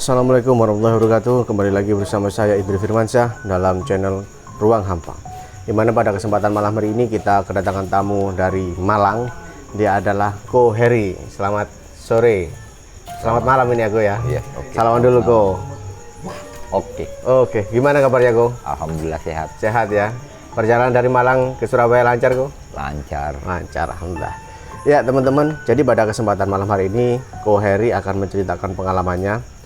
Assalamualaikum warahmatullahi wabarakatuh. Kembali lagi bersama saya Idri Firmansyah dalam channel Ruang Hampa. Dimana pada kesempatan malam hari ini kita kedatangan tamu dari Malang. Dia adalah Ko Heri. Selamat sore. Selamat malam ini aku ya. Iya, oke. Salaman dulu Ko. Oke, Gimana kabarnya Ko? alhamdulillah sehat. Sehat ya. Perjalanan dari Malang ke Surabaya lancar Ko? Lancar. Lancar, alhamdulillah. Ya teman-teman, jadi pada kesempatan malam hari ini Ko Heri akan menceritakan pengalamannya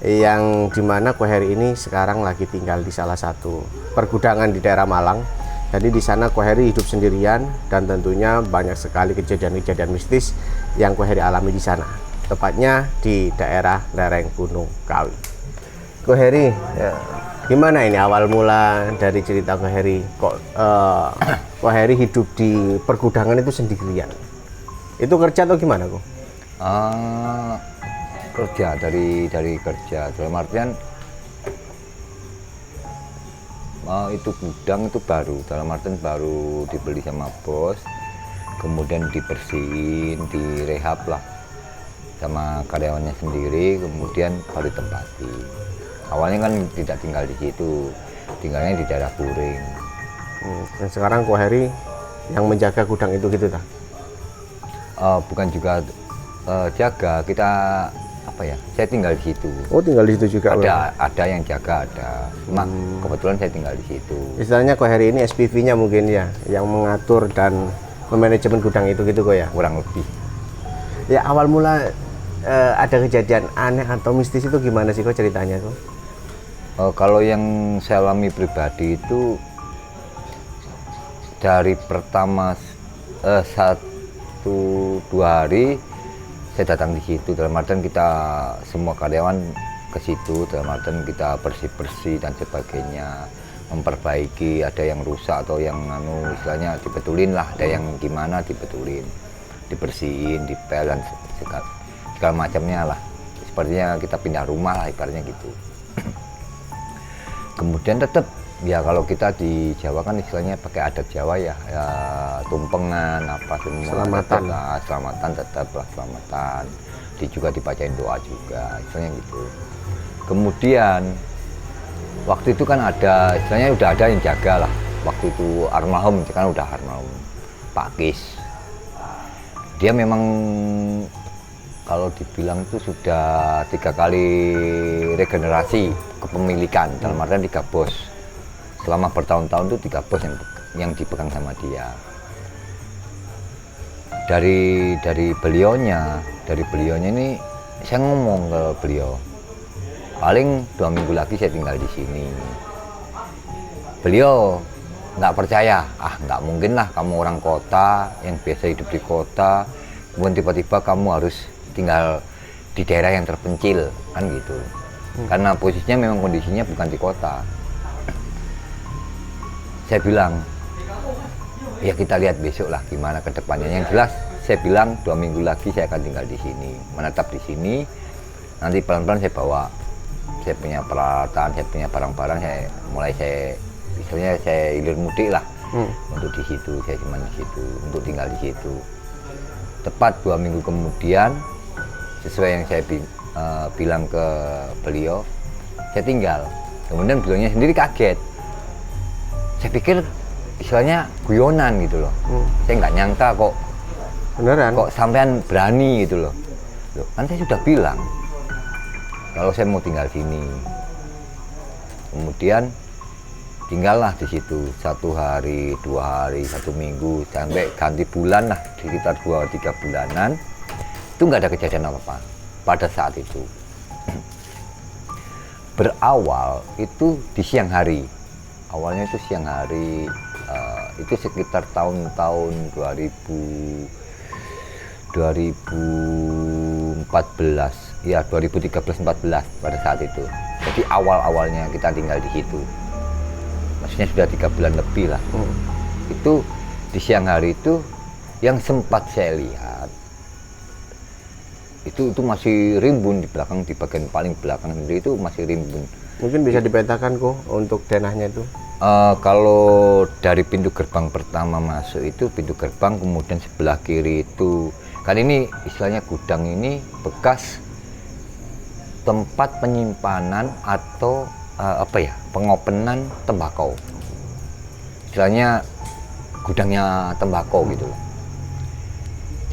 yang dimana Ko Heri ini sekarang lagi tinggal di salah satu pergudangan di daerah Malang. Jadi di sana Ko Heri hidup sendirian dan tentunya banyak sekali kejadian-kejadian mistis yang Ko Heri alami di sana. Tepatnya di daerah lereng Gunung Kawi. Ko Heri, ya, gimana ini awal mula dari cerita Ko Heri? Ko Heri hidup di pergudangan itu sendirian. Itu kerja atau gimana kok? Kerja dari kerja. Dalam artian itu gudang itu baru. Dalam artian baru dibeli sama bos, kemudian dibersihin, direhab lah sama karyawannya sendiri, kemudian baru ditempati. Awalnya kan tidak tinggal di situ, tinggalnya di daerah Puring. Dan sekarang Ko Heri yang menjaga gudang itu gitu tak? Bukan juga jaga, kita apa ya? Saya tinggal di situ. Oh, tinggal di situ juga. Ada yang jaga, ada. Cuma kebetulan saya tinggal di situ. Istilahnya Ko Heri ini SPV-nya mungkin ya, yang mengatur dan memanajemen gudang itu gitu kok ya? Kurang lebih. Ya awal mula ada kejadian aneh atau mistis itu gimana sih kok ceritanya kok? Kalau yang saya alami pribadi itu dari pertama 1-2 hari saya datang di situ, dalam artian kita semua karyawan ke situ, dalam artian kita bersih-bersih dan sebagainya, memperbaiki, ada yang rusak atau yang istilahnya dibetulin lah, ada yang gimana dibetulin, dibersihin, dipel dan segala macamnya lah, sepertinya kita pindah rumah lah ibaratnya gitu. Kemudian tetap ya kalau kita di Jawa kan istilahnya pakai adat Jawa ya, tumpengan apa semua, selamatan tetap lah, selamatan juga dibacain doa juga istilahnya gitu. Kemudian waktu itu kan ada istilahnya udah ada yang jaga lah, waktu itu almarhum kan udah almarhum Pak Kis, dia memang kalau dibilang itu sudah 3 kali regenerasi kepemilikan, dalam artian 3 bos. Selama bertahun-tahun itu 3 bos yang dipegang sama dia. Dari beliaunya ini saya ngomong ke beliau, paling 2 minggu lagi saya tinggal di sini. Beliau nggak percaya, nggak mungkin lah kamu orang kota yang biasa hidup di kota, kemudian tiba-tiba kamu harus tinggal di daerah yang terpencil kan gitu. Karena posisinya memang kondisinya bukan di kota. Saya bilang, ya kita lihat besok lah gimana ke depannya. Yang jelas saya bilang 2 minggu lagi saya akan tinggal di sini, menetap di sini. Nanti pelan-pelan saya bawa, saya punya peralatan, saya punya barang-barang, misalnya saya hilir mudik lah untuk di situ, saya cuma di situ, untuk tinggal di situ. Tepat 2 minggu kemudian, sesuai yang saya bilang ke beliau, saya tinggal. Kemudian beliaunya sendiri kaget. Saya pikir istilahnya guyonan gitu loh. Saya nggak nyangka kok beneran, kok sampean berani gitu loh. Kan saya sudah bilang kalau saya mau tinggal sini. Kemudian tinggallah di situ 1 hari, 2 hari, 1 minggu, sampai ganti bulan lah, sekitar 2-3 bulanan. Itu nggak ada kejadian apa-apa pada saat itu. Berawal itu di siang hari. Awalnya itu siang hari, itu sekitar tahun-tahun 2014, ya 2013-14 pada saat itu. Jadi awal-awalnya kita tinggal di situ. Maksudnya sudah 3 bulan lebih lah. Itu di siang hari itu yang sempat saya lihat itu masih rimbun di belakang, di bagian paling belakang sendiri itu masih rimbun. Mungkin bisa dipetakan kok untuk denahnya itu. Kalau dari pintu gerbang pertama masuk itu pintu gerbang, kemudian sebelah kiri itu kan ini istilahnya gudang ini bekas tempat penyimpanan atau pengopenan tembakau. Istilahnya gudangnya tembakau gitu loh.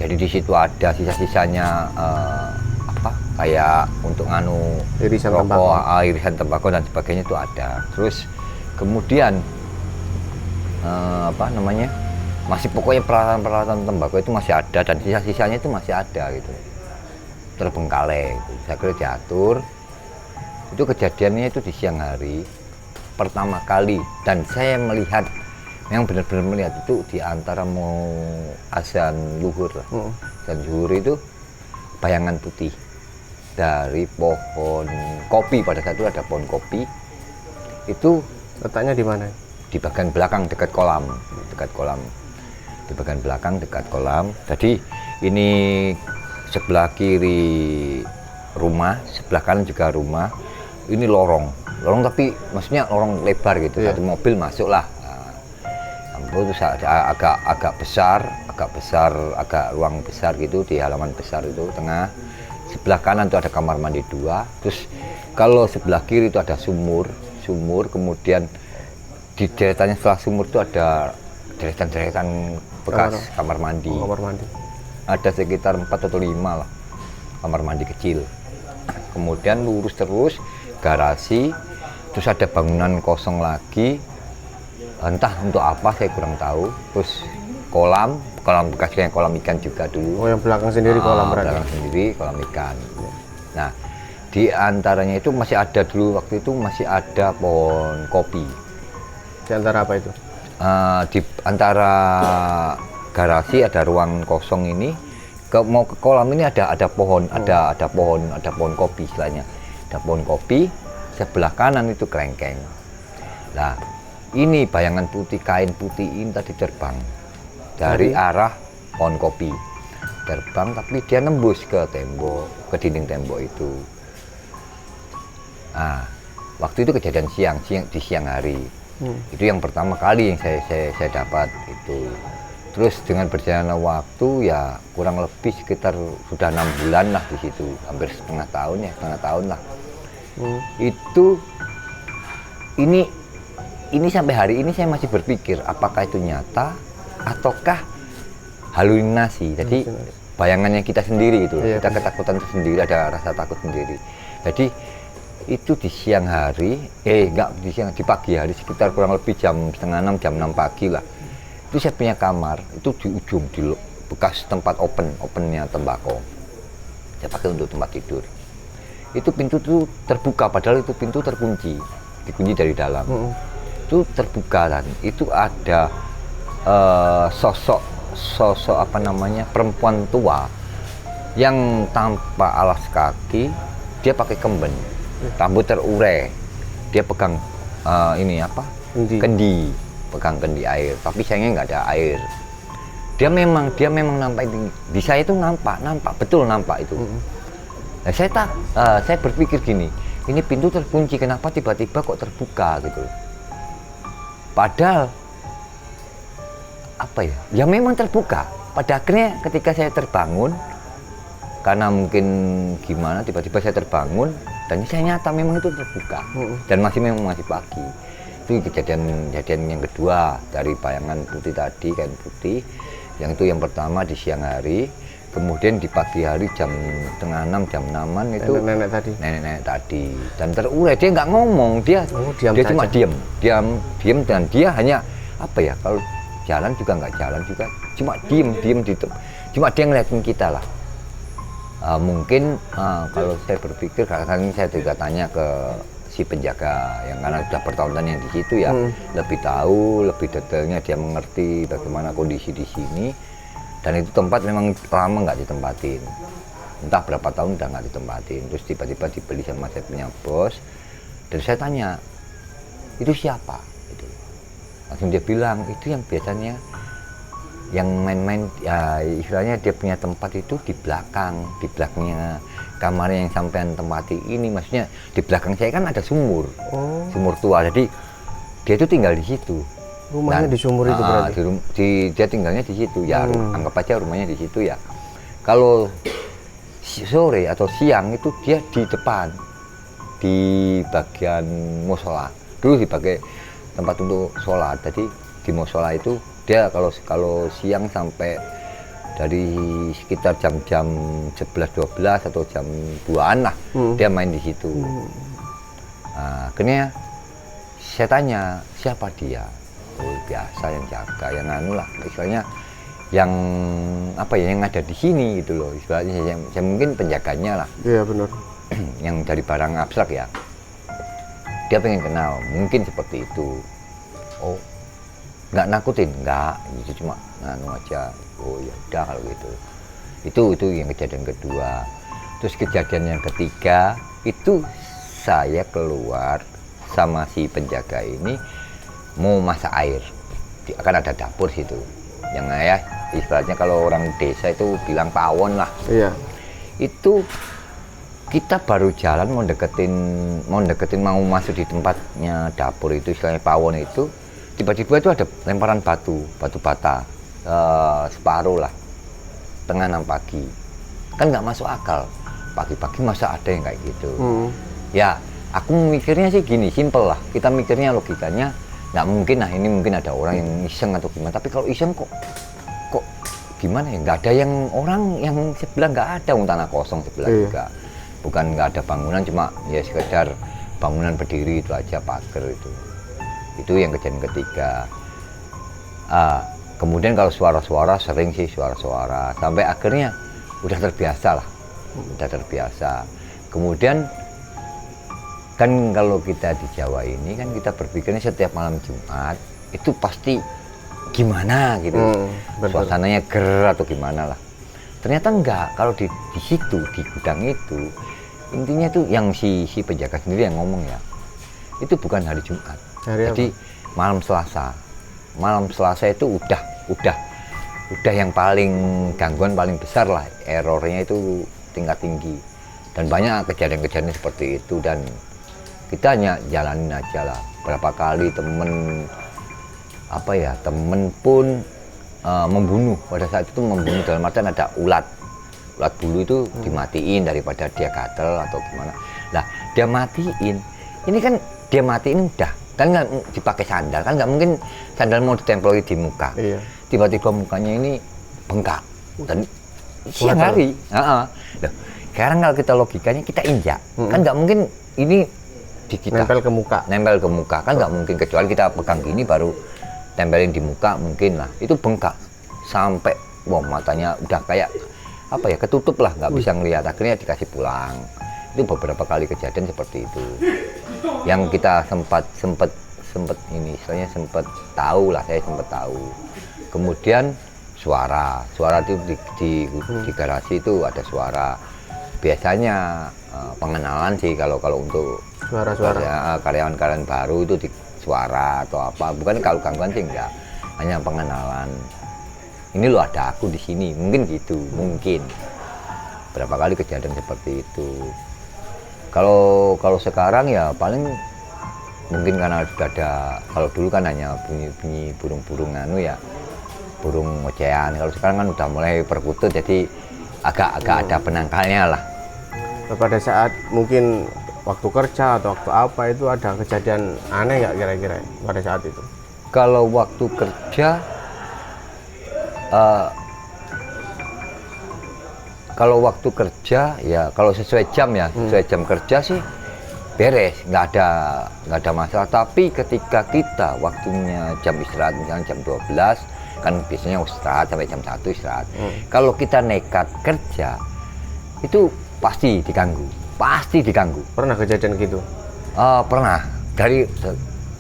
Jadi di situ ada sisa-sisanya kayak untuk irisan rokok, irisan tembakau dan sebagainya itu ada. Terus kemudian masih pokoknya peralatan-peralatan tembakau itu masih ada dan sisa-sisanya itu masih ada gitu. Terbengkalai gitu. Saya kira diatur. Itu kejadiannya itu di siang hari pertama kali dan saya melihat yang benar-benar melihat itu di antara mau azan zuhur lah. Azan zuhur itu bayangan putih dari pohon kopi. Pada saat itu ada pohon kopi. Itu letaknya di mana? Di bagian belakang dekat kolam. Di bagian belakang dekat kolam. Jadi ini sebelah kiri rumah, sebelah kanan juga rumah. Ini lorong tapi maksudnya lorong lebar gitu. Satu mobil masuk lah. Itu agak besar, agak ruang besar gitu di halaman besar itu tengah. Sebelah kanan itu ada kamar mandi 2. Terus kalau sebelah kiri itu ada sumur, kemudian di deretannya setelah sumur itu ada deretan bekas kamar mandi. Ada sekitar 4 atau 5 lah kamar mandi kecil. Kemudian lurus terus garasi, terus ada bangunan kosong lagi. Entah untuk apa saya kurang tahu. Terus kolam bekasnya kolam ikan juga dulu. Oh, yang belakang sendiri kolam berarti. Belakang sendiri kolam ikan. Nah, di antaranya itu masih ada dulu waktu itu masih ada pohon kopi. Di antara apa itu? Di antara garasi ada ruang kosong ini. Mau ke kolam ini ada pohon, ada pohon kopi istilahnya. Ada pohon kopi, sebelah kanan itu kerengkeng. Nah, ini bayangan putih, kain putih ini tadi terbang dari arah pohon kopi. Terbang tapi dia nembus ke tembok, ke dinding tembok itu. Nah, waktu itu kejadian di siang hari. Itu yang pertama kali yang saya dapat itu. Terus dengan berjalannya waktu ya kurang lebih sekitar sudah 6 bulan lah di situ, hampir setengah tahun lah. Itu ini sampai hari ini saya masih berpikir apakah itu nyata ataukah halusinasi. Jadi bayangannya kita sendiri itu, kita ketakutan sendiri, ada rasa takut sendiri. Jadi itu di siang hari, di pagi hari sekitar kurang lebih jam 5:30, jam 6 pagi lah. Itu saya punya kamar itu di ujung di bekas tempat opennya tembakau. Saya pakai untuk tempat tidur. Itu pintu itu terbuka padahal itu pintu dikunci dari dalam. Itu terbuka dan itu ada sosok perempuan tua yang tanpa alas kaki, dia pakai kemben, rambut terurai, dia pegang kendi, pegang kendi air, tapi sayangnya nggak ada air. Dia memang nampak di saya itu betul nampak itu. Nah, saya berpikir gini, ini pintu terkunci, kenapa tiba-tiba kok terbuka gitu. Padahal ya memang terbuka. Pada akhirnya ketika saya terbangun, karena mungkin gimana tiba-tiba saya terbangun dan saya nyata memang itu terbuka dan memang masih pagi. Itu kejadian yang kedua dari bayangan putih tadi, kain putih. Yang itu yang pertama di siang hari. Kemudian di pagi hari jam 5:30, jam 6-an itu nenek tadi dan terurai, dia nggak ngomong, dia cuma diam dan dia hanya kalau jalan juga nggak jalan juga, cuma diem cuma dia ngeliatin kita lah. Mungkin kalau saya berpikir, karena ini saya juga tanya ke si penjaga yang karena sudah bertahun-tahun yang di situ ya, lebih tahu, lebih detailnya, dia mengerti bagaimana kondisi di sini. Dan itu tempat memang lama nggak ditempatin, entah berapa tahun udah nggak ditempatin. Terus tiba-tiba dibeli sama saya punya bos, dan saya tanya, itu siapa? Itu. Langsung dia bilang, itu yang biasanya yang main-main, ya istilahnya dia punya tempat itu di belakangnya kamarnya yang sampean tempati ini. Maksudnya di belakang saya kan ada sumur tua, jadi dia itu tinggal di situ. Rumahnya di sumur itu berarti? Dia tinggalnya di situ ya, anggap aja rumahnya di situ ya. Kalau sore atau siang itu dia di depan di bagian musola. Dulu dipakai tempat untuk sholat. Jadi di musola itu dia kalau siang sampai dari sekitar jam-jam 11-12 atau jam 2-an lah, dia main di situ. Nah, akhirnya saya tanya siapa dia. Oh, biasa yang jaga, yang anu lah, istilahnya yang apa ya, yang ada di sini gitu loh, istilahnya yang mungkin penjaganya lah. Iya benar. Yang dari barang abstrak ya, dia pengen kenal, mungkin seperti itu. Oh, nggak nakutin, nggak, itu cuma nganu aja. Oh ya udah kalau gitu. Itu yang kejadian kedua. Terus kejadian yang ketiga itu saya keluar sama si penjaga ini mau masak air. Akan ada dapur situ. Yang ya istilahnya kalau orang desa itu bilang pawon lah. Iya. Itu kita baru jalan mau deketin mau masuk di tempatnya dapur itu, istilahnya pawon itu, tiba-tiba itu ada lemparan batu bata, separuh lah, tengah 6 pagi. Kan nggak masuk akal, pagi-pagi masa ada yang kayak gitu. Ya aku mikirnya sih gini, simple lah, kita mikirnya logikanya nggak mungkin lah, ini mungkin ada orang yang iseng atau gimana. Tapi kalau iseng kok gimana ya, nggak ada yang orang yang sebelah, nggak ada, tanah kosong sebelah juga. Bukan nggak ada bangunan, cuma ya sekedar bangunan berdiri itu aja, pagar itu. Itu yang kejadian ketiga. Kemudian kalau suara-suara, sering sih suara-suara, sampai akhirnya udah terbiasa lah, udah terbiasa. Kemudian kan kalau kita di Jawa ini kan kita berpikirnya setiap malam Jumat itu pasti gimana gitu, suasananya ger atau gimana lah. Ternyata enggak, kalau di situ, di gudang itu, intinya tuh yang si penjaga sendiri yang ngomong ya, itu bukan hari Jumat. Jadi malam Selasa itu udah yang paling gangguan paling besar lah, errornya itu tingkat tinggi. Dan banyak kejadian-kejadian seperti itu, dan kita hanya jalanin aja lah. Berapa kali temen pun membunuh, pada saat itu membunuh dalam artian ada ulat bulu itu dimatiin daripada dia gatel atau gimana. Lah dia matiin, ini kan dia matiin udah, kan nggak dipakai sandal, kan nggak mungkin sandal mau ditempeli di muka. Iya. Tiba-tiba mukanya ini bengkak dan siang hari. Loh, sekarang kalau kita logikanya kita injak, kan nggak mungkin ini di kita nempel ke muka kan nggak mungkin, kecuali kita pegang gini baru tempelin di muka mungkin lah. Itu bengkak sampai matanya udah kayak apa ya, ketutup lah, nggak bisa ngelihat. Akhirnya dikasih pulang. Itu beberapa kali kejadian seperti itu yang kita sempat ini istilahnya sempat tahu lah, saya sempat tahu. Kemudian suara itu di garasi itu ada suara, biasanya pengenalan sih kalau untuk suara karyawan baru itu di suara atau apa, bukan kalau gangguan sih enggak, hanya pengenalan. Ini loh ada aku di sini, mungkin gitu, mungkin berapa kali kejadian seperti itu. Kalau sekarang ya paling mungkin karena sudah ada, kalau dulu kan hanya bunyi burung-burung anu ya, burung ocehan. Kalau sekarang kan udah mulai perkutut, jadi agak ada penangkalnya lah. Pada saat mungkin waktu kerja atau waktu apa itu ada kejadian aneh nggak kira-kira pada saat itu? Kalau waktu kerja, ya kalau sesuai jam ya, sesuai jam kerja sih beres, nggak ada masalah. Tapi ketika kita waktunya jam istirahat, misalnya jam 12 kan biasanya istirahat sampai jam 1 istirahat. Kalau kita nekat kerja itu pasti diganggu. Pernah kejadian gitu? Pernah. Dari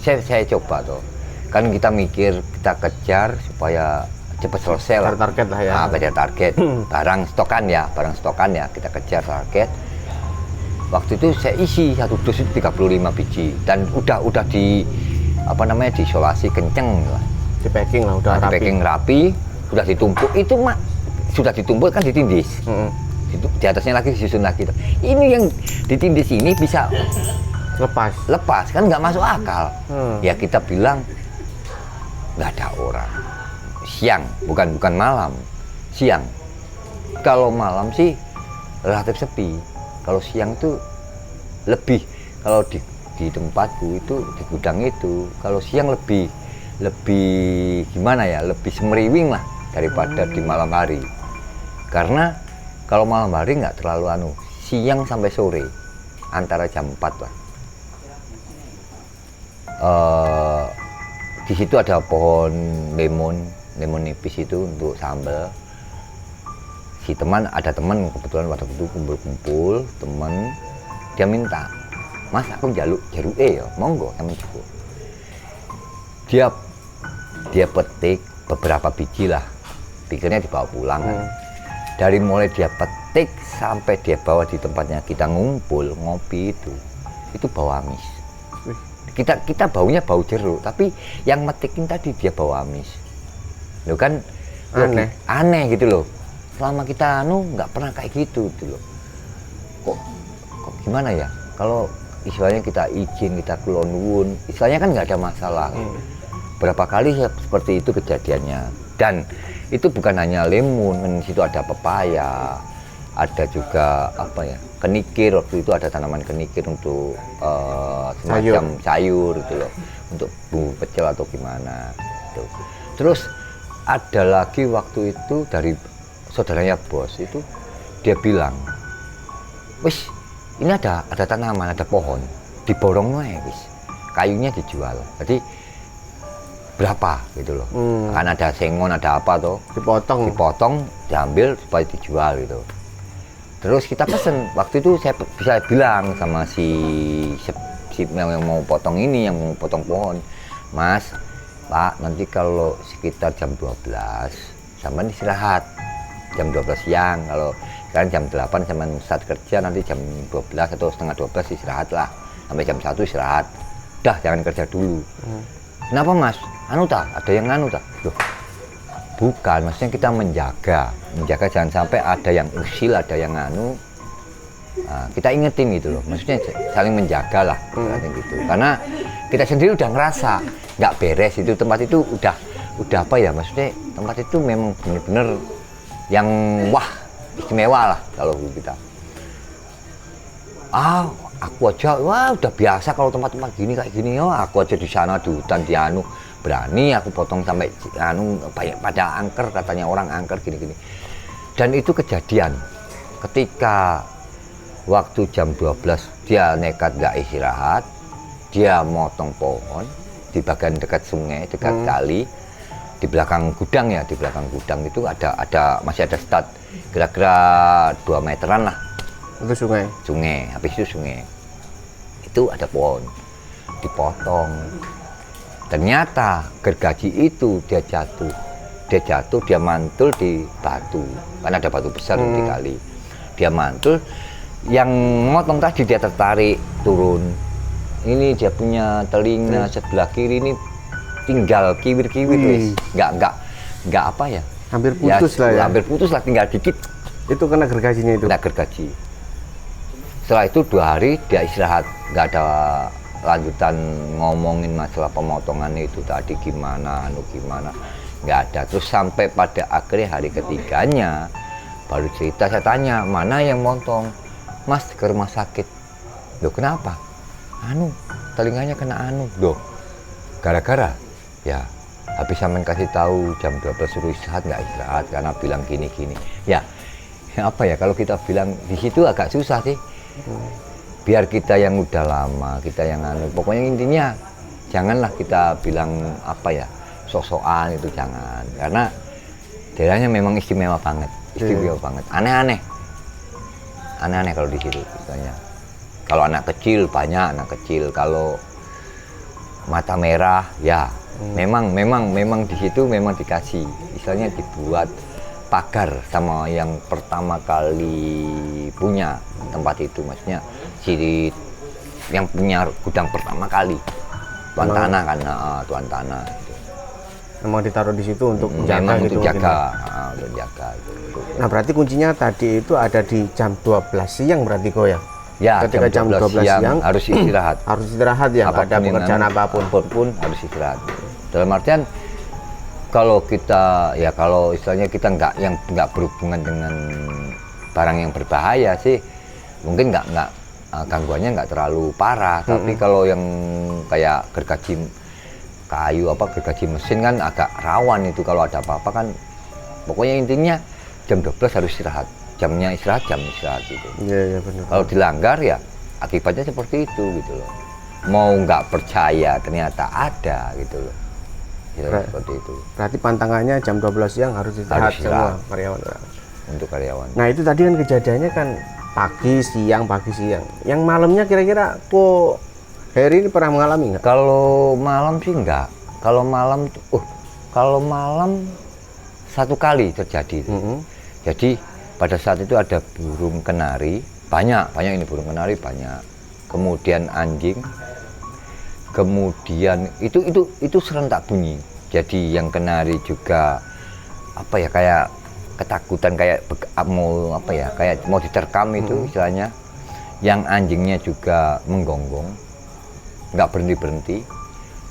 saya coba tuh, kan kita mikir kita kejar supaya cepat selesai lah. Target lah ya. Kejar target. barang stokan ya kita kejar target. Waktu itu saya isi satu dus itu 35 biji dan udah diisolasi kenceng lah. Di packing lah, udah rapi, sudah ditumpuk. Itu sudah ditumpuk kan ditindis. Di atasnya lagi disusun lagi. Ini yang ditindis ini bisa lepas kan, nggak masuk akal. Ya kita bilang nggak ada orang. Siang, bukan malam, siang. Kalau malam sih relatif sepi. Kalau siang tuh lebih kalau di tempatku itu di gudang itu kalau siang lebih gimana ya, lebih semeriwing lah daripada di malam hari. Karena kalau malam hari nggak terlalu siang sampai sore antara jam 4 lah. Di situ ada pohon lemon nipis itu untuk sambal. Ada teman kebetulan waktu itu kumpul teman, dia minta, "Mas, aku jaluk jeruk ya, monggo sama cukup." Dia petik beberapa biji lah, pikirnya dibawa pulang kan. Dari mulai dia petik sampai dia bawa di tempatnya kita ngumpul ngopi itu bau amis. Kita baunya bau jeruk, tapi yang metikin tadi dia bau amis. Lo kan aneh gitu loh. Selama kita nggak pernah kayak gitu loh. Kok gimana ya? Kalau istilahnya kita izin, kita kulon nuwun, istilahnya kan nggak ada masalah. Berapa kali seperti itu kejadiannya. Dan itu bukan hanya lemon, kan di situ ada pepaya, ada juga kenikir. Waktu itu ada tanaman kenikir untuk semacam sayur gitu loh, untuk bumbu pecel atau gimana gitu. Terus ada lagi waktu itu dari saudaranya bos itu, dia bilang, "Wis, ini ada tanaman, ada pohon, diborong aja wis, kayunya dijual." Jadi berapa gitu loh, kan ada sengon, ada apa tuh, dipotong, diambil supaya dijual gitu. Terus kita pesen, waktu itu saya bisa bilang sama si yang mau potong ini, yang mau potong pohon, "Mas, Pak, nanti kalau sekitar jam 12 sampai istirahat, jam 12 siang, kalau kan jam 8 sampai start kerja, nanti jam 12 atau setengah 12 istirahat lah, sampai jam 1 istirahat, dah jangan kerja dulu." "Kenapa Mas? Ada yang tak?" Loh, bukan, maksudnya kita menjaga jangan sampai ada yang usil, ada yang kita ingetin gitu loh, maksudnya saling menjaga lah gitu. Karena kita sendiri udah ngerasa nggak beres itu, tempat itu udah maksudnya tempat itu memang bener-bener yang istimewa lah kalau kita. Aku aja udah biasa kalau tempat-tempat gini kayak gini, aku aja di sana di hutan di berani aku potong sampai banyak pada angker, katanya orang angker gini-gini. Dan itu kejadian ketika waktu jam 12 dia nekat nggak istirahat, dia motong pohon di bagian dekat sungai, dekat kali, di belakang gudang ya, di belakang gudang itu masih ada start kira-kira 2 meteran lah. Itu sungai, habis itu sungai. Itu ada pohon, dipotong. Ternyata gergaji itu dia jatuh, dia mantul di batu, kan ada batu besar di kali. Dia mantul, yang motong tadi dia tertarik turun. Ini dia punya telinga sebelah kiri ini tinggal kiwir-kiwir, nggak apa ya? Hampir putus lah ya. Hampir putus lah, tinggal dikit. Itu kena gergajinya itu. Kena gergaji. Setelah itu 2 hari dia istirahat, nggak ada lanjutan ngomongin masalah pemotongan itu tadi gimana, nggak ada. Terus sampai pada akhirnya hari ketiganya baru cerita, saya tanya, "Mana yang motong?" "Mas, ke rumah sakit." "Loh, kenapa?" Telinganya kena loh, gara-gara ya habis sampean kasih tahu jam 12 suruh istirahat, nggak istirahat karena bilang gini ya kalau kita bilang di situ agak susah sih. Biar kita yang udah lama, kita yang pokoknya intinya janganlah kita bilang sok-sokan itu, jangan. Karena daerahnya memang istimewa banget, aneh-aneh kalau di situ misalnya. Kalau anak kecil banyak anak kecil, kalau mata merah ya memang di situ memang dikasih, istilahnya dibuat pagar sama yang pertama kali punya tempat itu, maksudnya yang punya gudang pertama kali, tuan tanah kan, tuan tanah gitu. Memang ditaruh di situ untuk menjaga gitu. Untuk jaga gitu. Nah, berarti kuncinya tadi itu ada di jam 12 siang berarti kok ya? Ya, ketika jam 12 siang harus istirahat. Harus istirahat ya, nggak ada pekerjaan apapun harus istirahat. Dalam artian kalau kita kalau istilahnya kita nggak berhubungan dengan barang yang berbahaya sih, mungkin nggak gangguannya nggak terlalu parah. Tapi kalau yang kayak gergaji kayu gergaji mesin kan agak rawan itu, kalau ada apa-apa kan. Pokoknya intinya jam 12 harus istirahat, jam istirahat gitu. Iya benar. Kalau dilanggar ya akibatnya seperti itu gitu loh. Mau nggak percaya ternyata ada gitu loh. Ya, seperti itu. Berarti pantangannya jam 12 siang harus istirahat semua karyawan. Untuk karyawan. Nah itu tadi kan kejadiannya kan pagi siang. Yang malamnya kira-kira kok Heri ini pernah mengalami nggak? Kalau malam sih enggak. Kalau malam satu kali terjadi. Jadi pada saat itu ada burung kenari, banyak ini burung kenari banyak. Kemudian anjing. Kemudian itu serentak bunyi. Jadi yang kenari juga kayak ketakutan, kayak mau diterkam itu istilahnya. Yang anjingnya juga menggonggong, nggak berhenti.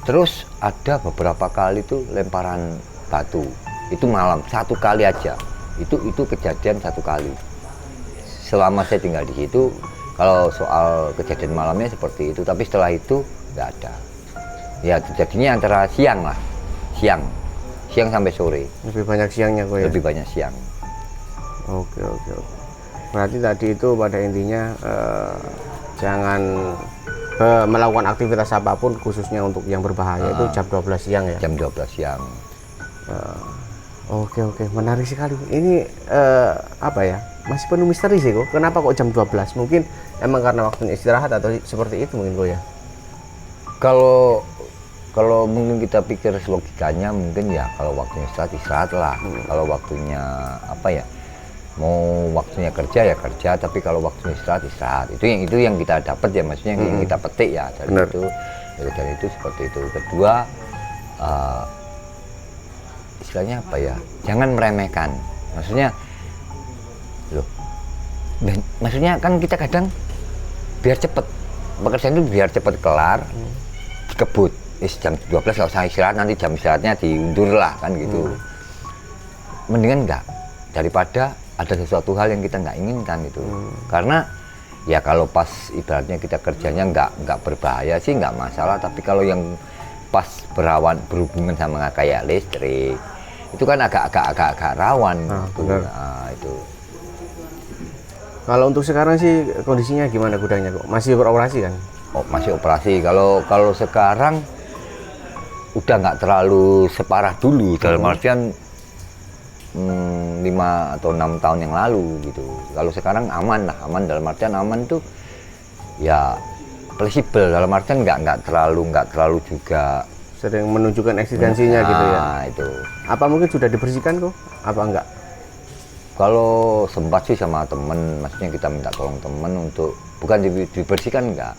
Terus ada beberapa kali tuh lemparan batu. Itu malam, satu kali aja. Itu kejadian satu kali. Selama saya tinggal di situ, kalau soal kejadian malamnya seperti itu. Tapi setelah itu nggak ada. Ya terjadinya antara siang sampai sore. Lebih banyak siangnya kok ya? Lebih banyak siang. Oke. Berarti tadi itu pada intinya jangan melakukan aktivitas apapun, khususnya untuk yang berbahaya itu jam 12 siang ya? Jam 12 siang. Oke, menarik sekali. Ini masih penuh misteri sih kok. Kenapa kok jam 12? Mungkin emang karena waktunya istirahat atau seperti itu mungkin kok ya? Kalau mungkin kita pikir logikanya mungkin ya kalau waktunya istirahat lah. Kalau waktunya mau waktunya kerja ya kerja, tapi kalau waktunya istirahat. Itu yang kita dapat ya, maksudnya yang kita petik ya dari itu seperti itu. Kedua, istilahnya jangan meremehkan. Maksudnya kan kita kadang biar cepet pekerjaan itu biar cepet kelar, dikebut jam 12 nggak usah istirahat, nanti jam istirahatnya diundur lah kan gitu. Mendingan enggak, daripada ada sesuatu hal yang kita nggak inginkan itu. Karena ya kalau pas ibaratnya kita kerjanya nggak berbahaya sih nggak masalah, tapi kalau yang pas berhubungan sama kayak listrik itu kan agak rawan. Itu. Kalau untuk sekarang sih kondisinya gimana gudangnya kok? Masih beroperasi kan? Oh, masih operasi. Kalau sekarang udah nggak terlalu separah dulu, dalam artian 5 atau 6 tahun yang lalu gitu. Kalau sekarang aman dalam artian aman tuh ya fleksibel, dalam artian nggak terlalu juga sering menunjukkan eksistensinya gitu ya. Itu. Apa mungkin sudah dibersihkan kok? Apa enggak? Kalau sempat sih sama temen, maksudnya kita minta tolong temen untuk bukan dibersihkan, enggak,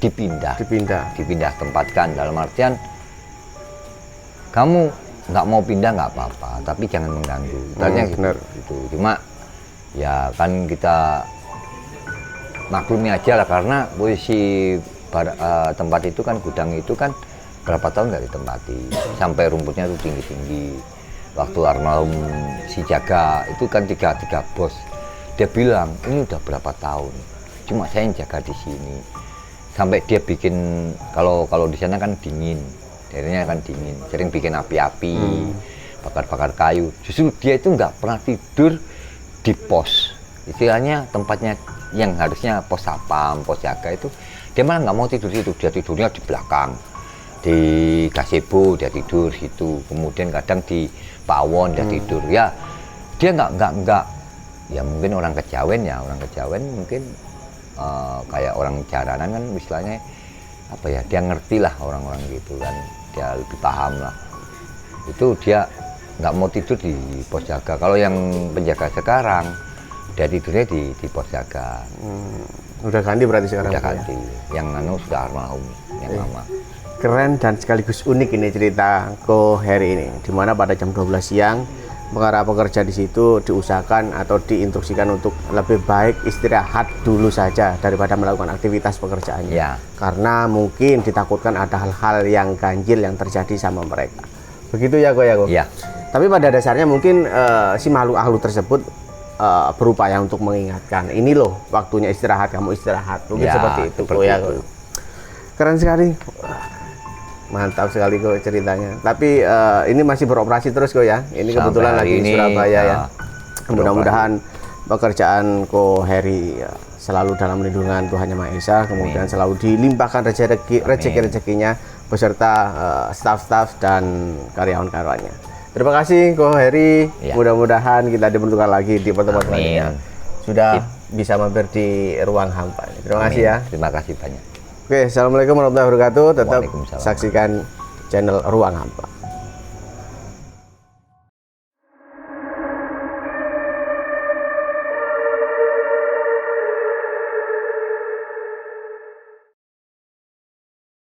dipindah tempatkan, dalam artian kamu nggak mau pindah nggak apa-apa, tapi jangan mengganggu. Benar. Gitu. Cuma ya kan kita maklumi aja lah, karena posisi tempat itu kan, gudang itu kan berapa tahun nggak ditempati, sampai rumputnya itu tinggi-tinggi. Waktu almarhum si Jaga itu kan tiga bos, dia bilang ini udah berapa tahun, cuma saya yang jaga di sini. Sampai dia bikin, kalau di sana kan dingin, daerahnya kan dingin, sering bikin api-api, bakar-bakar kayu. Justru dia itu nggak pernah tidur di pos, istilahnya tempatnya yang harusnya pos sapam, pos jaga itu, dia malah nggak mau tidur situ. Dia tidurnya di belakang, di gazebo dia tidur situ. Kemudian kadang di pawon dia tidur. Ya dia nggak, ya mungkin orang kejawen mungkin kayak orang jaranan kan istilahnya dia ngerti lah orang-orang gitu kan, dia lebih paham lah. Itu dia nggak mau tidur di pos jaga. Kalau yang penjaga sekarang dia tidurnya di pos jaga. Udah ganti berarti sekarang? Udah ganti, yang sudah almarhum yang lama. Keren dan sekaligus unik ini cerita Ko Heri ini, dimana pada jam 12 siang para pekerja di situ diusahakan atau diinstruksikan untuk lebih baik istirahat dulu saja daripada melakukan aktivitas pekerjaannya. Ya. Karena mungkin ditakutkan ada hal-hal yang ganjil yang terjadi sama mereka. Begitu ya Ko ya Ko? Iya. Tapi pada dasarnya mungkin si makhluk tersebut berupaya untuk mengingatkan, ini loh waktunya istirahat, kamu istirahat, mungkin Ya, seperti itu seperti ya. itu. Keren sekali, mantap sekali kok ceritanya. Tapi ini masih beroperasi terus kok ya, ini Sampai kebetulan hari lagi di ini, Surabaya ya. ya, Mudah-mudahan pekerjaan Ko Heri ya, selalu dalam lindungan Tuhan Yang Maha Esa, kemudian selalu dilimpahkan rezeki-rezekinya beserta staf-staf dan karyawan-karyawannya. Terima kasih Ko Heri. Ya. Mudah-mudahan kita dipertemukan lagi di pertemuan Amin. selanjutnya. Sudah bisa mampir di ruang hampa. Terima kasih ya. Terima kasih banyak. Oke, assalamualaikum warahmatullahi wabarakatuh. Tetap Waalaikumsalam. saksikan channel Ruang Hampa.